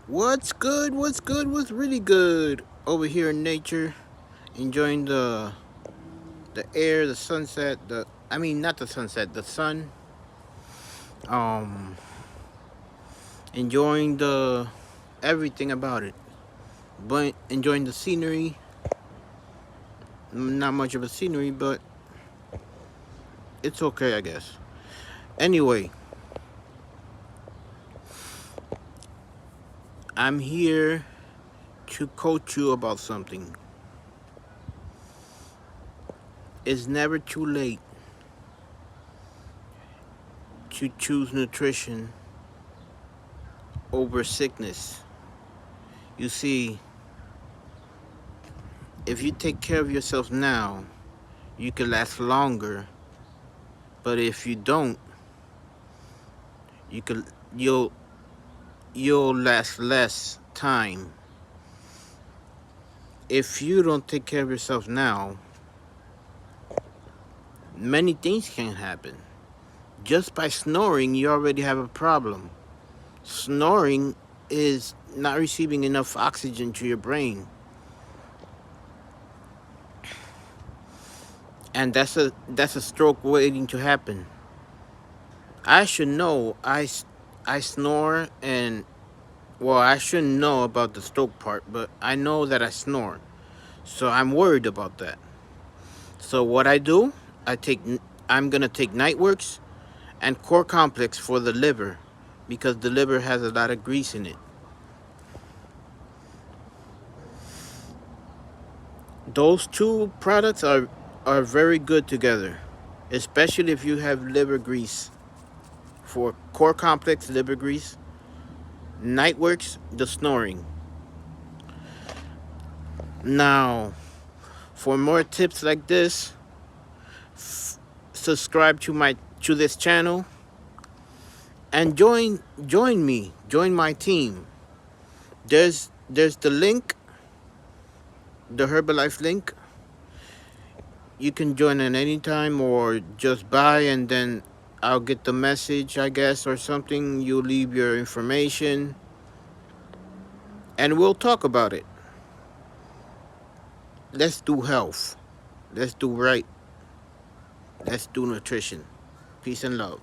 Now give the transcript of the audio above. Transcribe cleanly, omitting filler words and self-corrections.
What's good? What's good? What's really good? Over here in nature, enjoying the air, the sunset. Not the sunset, the sun. Um, enjoying the everything about it. But enjoying the scenery. Not much of a scenery, but it's okay, I guess. Anyway, I'm here to coach you about something. It's never too late to choose nutrition over sickness. You see, if you take care of yourself now, you can last longer. But if you don't, you could you'll you'll last less time. If you don't take care of yourself now, many things can happen. Just by snoring, you already have a problem. Snoring is not receiving enough oxygen to your brain. And that's a stroke waiting to happen. I should know. I snore, and well, I shouldn't know about the stroke part, but I know that I snore. So I'm worried about that. So what I do, I'm gonna take Nightworks and Core Complex for the liver, because the liver has a lot of grease in it. Those two products are very good together, especially if you have liver grease. For Core Complex liver grease, Nightworks the snoring. Now, for more tips like this, subscribe to this channel and join my team. There's the link, the Herbalife link. You can join at any time or just buy, and then I'll get the message, I guess, or something. You leave your information and we'll talk about it. Let's do health. Let's do right. Let's do nutrition. Peace and love.